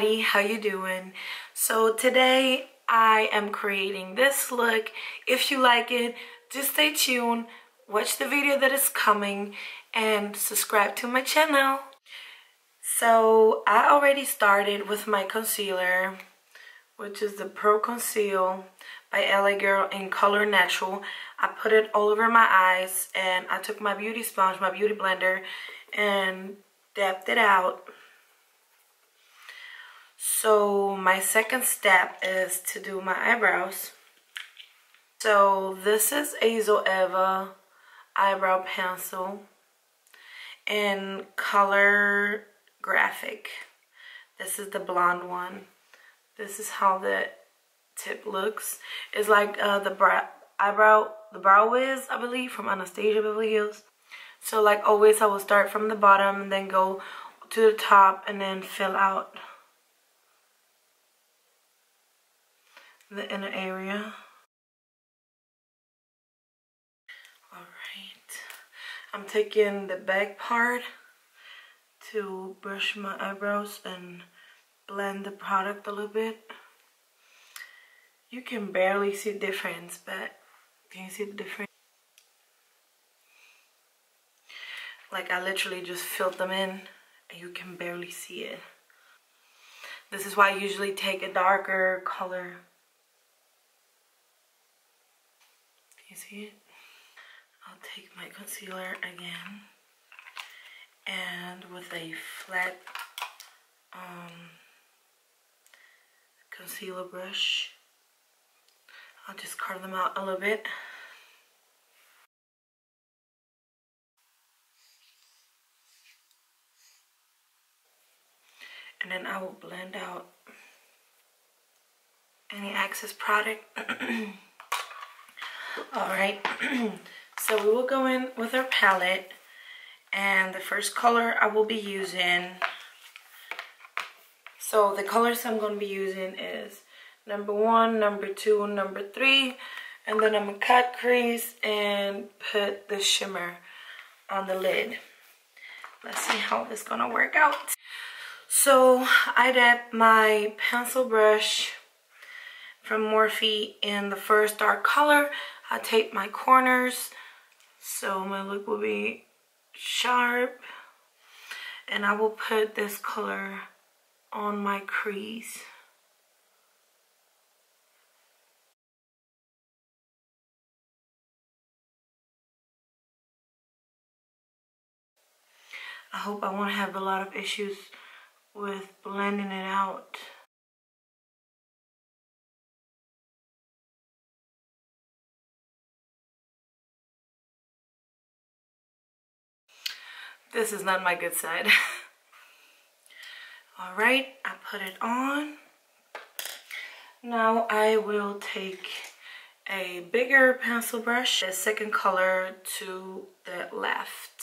everybody, how you doing? So today I am creating this look. If you like it, just stay tuned, watch the video that is coming, and subscribe to my channel. So I already started with my concealer, which is the Pro Conceal by LA Girl in Color Natural. I put it all over my eyes, and I took my beauty sponge, my beauty blender, and dabbed it out. So my second step is to do my eyebrows. So this is a Zoeva eyebrow pencil in Color Graphic. This is the blonde one. This is how the tip looks. It's like the brow wiz, I believe, from Anastasia Beverly Hills. So like always, I will start from the bottom and then go to the top and then fill out the inner area. Alright, I'm taking the back part to brush my eyebrows and blend the product a little bit. You can barely see the difference, but can you see the difference? Like I literally just filled them in and you can barely see it. This is why I usually take a darker color. You see it? I'll take my concealer again, and with a flat concealer brush, I'll just curl them out a little bit. And then I will blend out any excess product. Alright, so we will go in with our palette, and the first color I will be using, so the colors I'm going to be using is number 1, number 2, number 3, and then I'm going to cut crease and put the shimmer on the lid. Let's see how this is going to work out. So I dabbed my pencil brush from Morphe in the first dark color. I tape my corners so my look will be sharp, and I will put this color on my crease. I hope I won't have a lot of issues with blending it out. This is not my good side. Alright, I put it on. Now I will take a bigger pencil brush, the second color to the left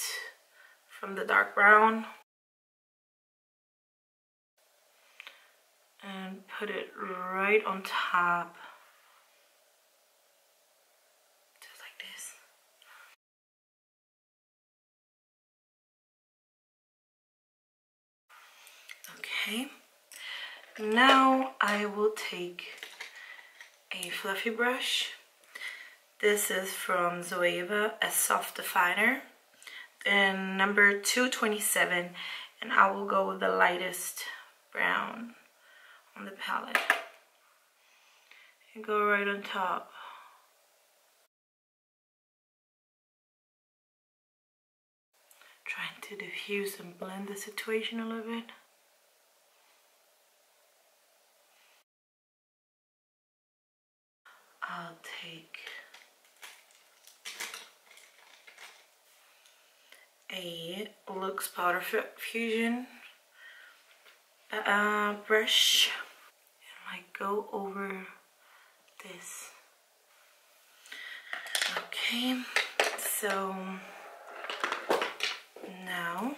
from the dark brown, and put it right on top, just like this. Okay, now I will take a fluffy brush. This is from Zoeva, a soft definer, and number 227, and I will go with the lightest brown on the palette and go right on top. Trying to diffuse and blend the situation a little bit. I'll take a Lux Powder Fusion brush, and I go over this. Okay, so now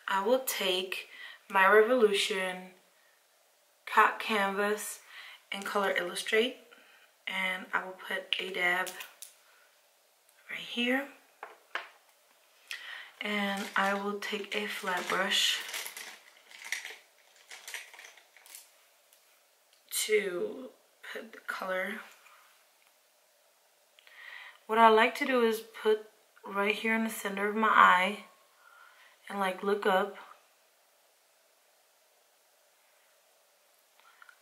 I will take my Revolution Cut Canvas in Color Illustrate, and I will put a dab right here, and I will take a flat brush to put the color. What I like to do is put right here in the center of my eye and like look up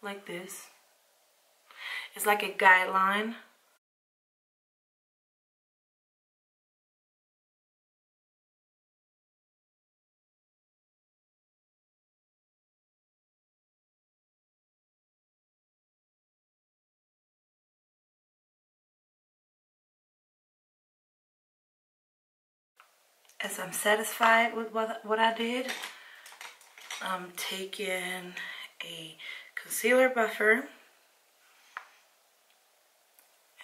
like this. It's like a guideline. As I'm satisfied with what I did, I'm taking a concealer buffer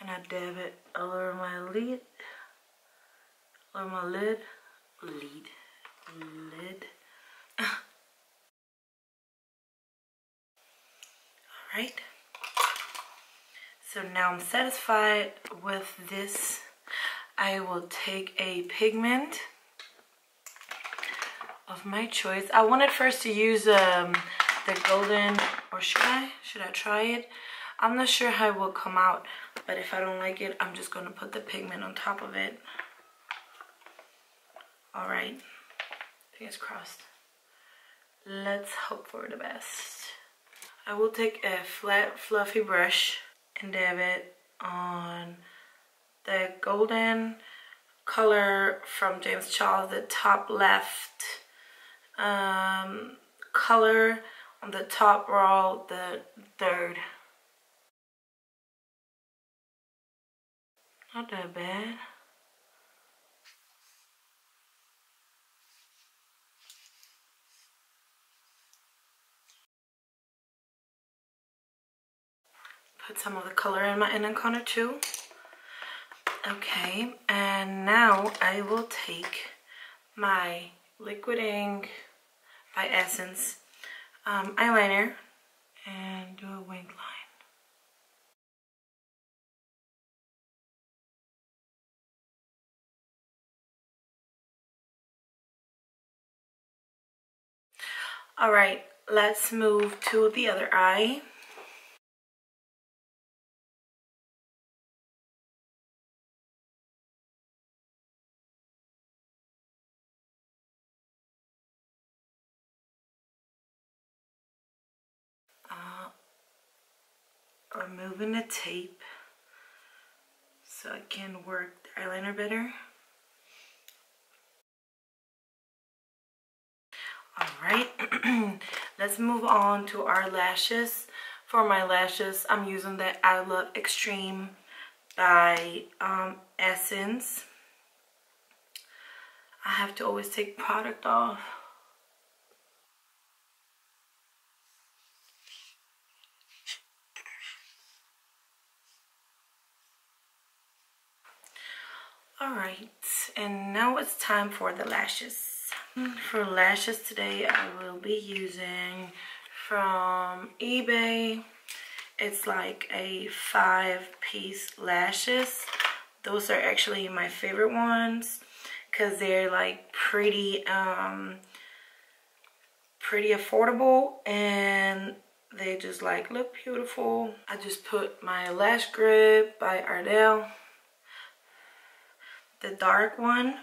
and I dab it all over my lid, lid. Alright, so now I'm satisfied with this. I will take a pigment of my choice. I wanted first to use the golden, or should I try it? I'm not sure how it will come out, but if I don't like it, I'm just gonna put the pigment on top of it. All right, fingers crossed. Let's hope for the best. I will take a flat, fluffy brush and dab it on the golden color from James Charles, the top left color on the top row, the third. Not that bad. Put some of the color in my inner corner too. Okay, and now I will take my liquid ink by Essence eyeliner and do a wing line. All right, let's move to the other eye. Removing the tape so I can work the eyeliner better. Alright, let's move on to our lashes. For my lashes, I'm using the I Love Extreme by Essence. I have to always take product off. Alright, and now it's time for the lashes. For lashes today, I will be using from eBay. It's like a 5-piece lashes. Those are actually my favorite ones because they're like pretty affordable and they just like look beautiful. I just put my lash grip by Ardell, the dark one.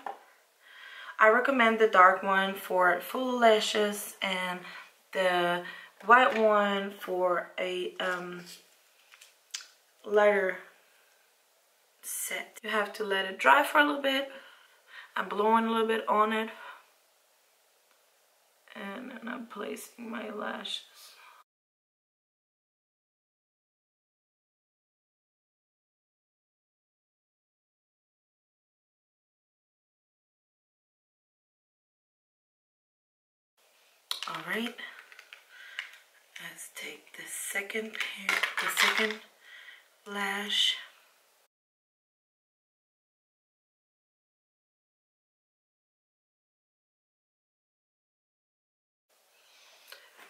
I recommend the dark one for full lashes and the white one for a lighter set. You have to let it dry for a little bit. I'm blowing a little bit on it and then I'm placing my lashes. All right, let's take the second lash.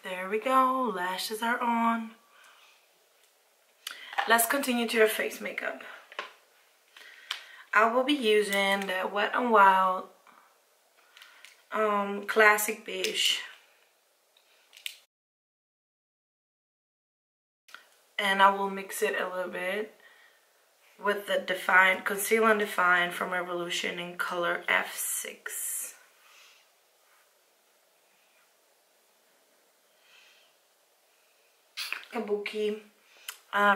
There we go, lashes are on. Let's continue to your face makeup. I will be using the Wet n Wild Classic Beige. And I will mix it a little bit with the Conceal and Define from Revolution in color F6. Kabuki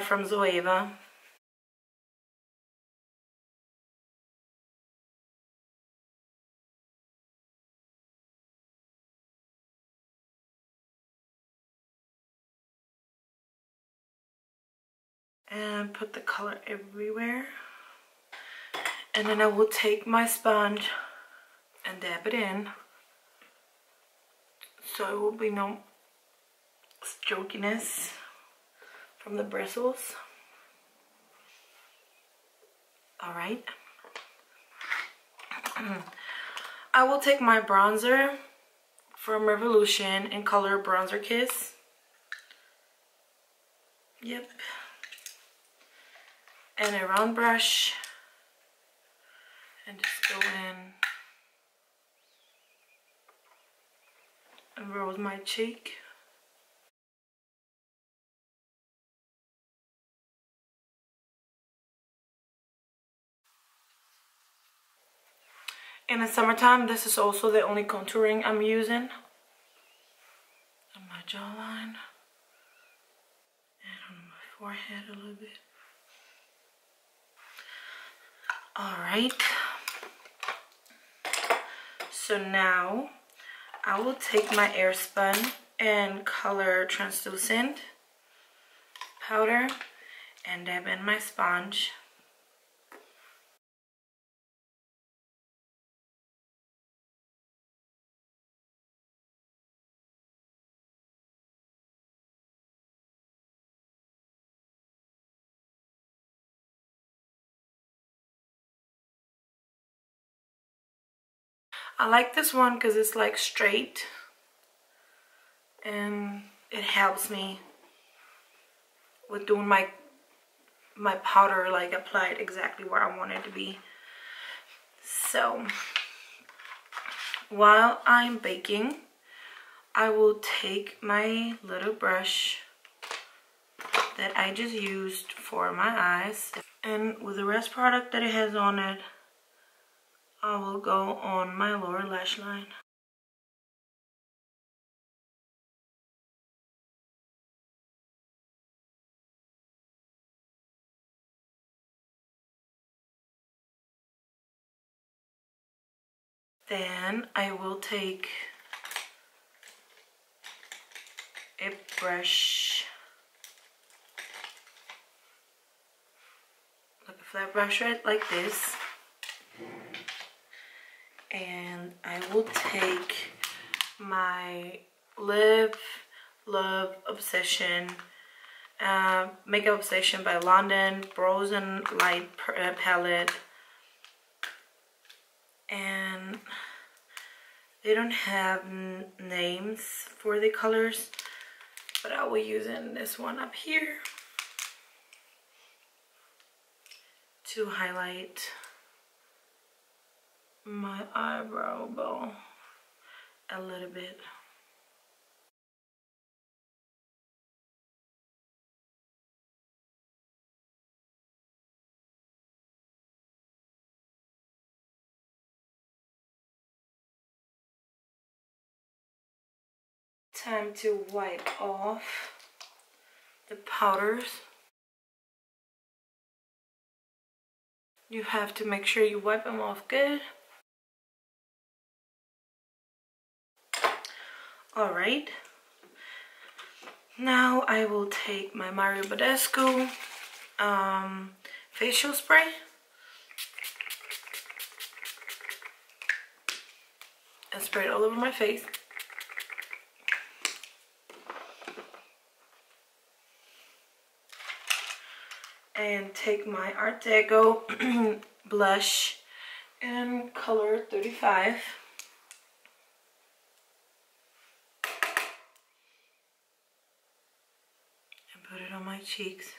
from Zoeva. And put the color everywhere. And then I will take my sponge and dab it in, so it will be no strokiness from the bristles. Alright. I will take my bronzer from Revolution in color Bronzer Kiss. Yep. And a round brush. And just go in and rose my cheek. In the summertime, this is also the only contouring I'm using. On my jawline. And on my forehead a little bit. Alright. So now I will take my Airspun and color Translucent powder and dab in my sponge. I like this one because it's like straight and it helps me with doing my powder, like applied exactly where I want it to be. So while I'm baking, I will take my little brush that I just used for my eyes, and with the rest product that it has on it, I will go on my lower lash line. Then I will take a brush, like a flat brush right like this, and I will take my Live Love Obsession Makeup Obsession by London Bros and Light palette, and they don't have names for the colors, but I will use in this one up here to highlight my eyebrow bow a little bit. Time to wipe off the powders. You have to make sure you wipe them off good. Alright. Now I will take my Mario Badescu facial spray. And spray it all over my face. And take my Art Deco blush in color 35. And put it on my cheeks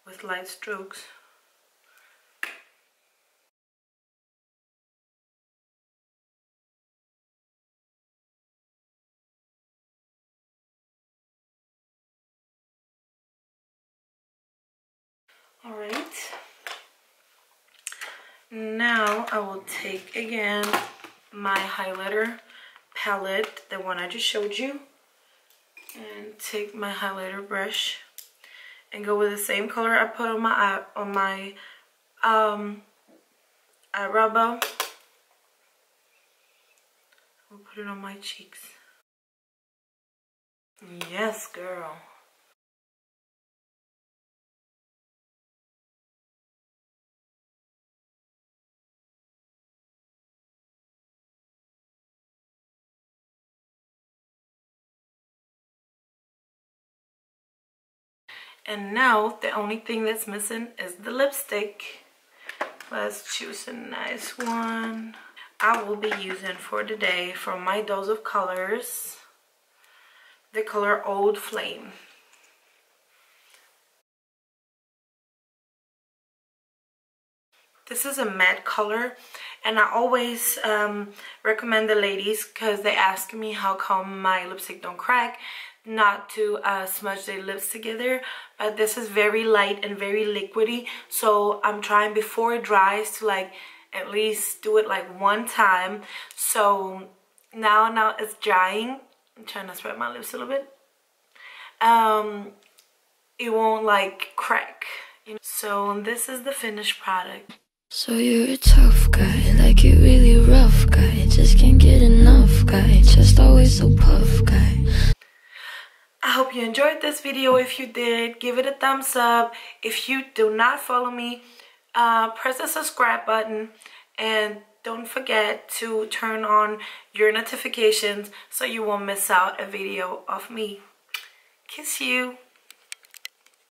with light strokes. Alright. Now I will take again my highlighter palette, the one I just showed you, and take my highlighter brush and go with the same color I put on my eyebrow bow. I'll put it on my cheeks. Yes, girl. And now the only thing that's missing is the lipstick. Let's choose a nice one. I will be using for today from my Dose of Colors the color Old Flame. This is a matte color, and I always recommend the ladies, because they ask me how come my lipstick don't crack, not to smudge their lips together. But this is very light and very liquidy, so I'm trying before it dries to like at least do it like one time. So now it's drying. I'm trying to spread my lips a little bit. It won't like crack, you know? So this is the finished product. So you're a tough guy, like it really rough guy, just can't get enough guy, just always so puff guy. I hope you enjoyed this video. If you did, give it a thumbs up. If you do not follow me, press the subscribe button, and don't forget to turn on your notifications so you won't miss out a video of me. Kiss you.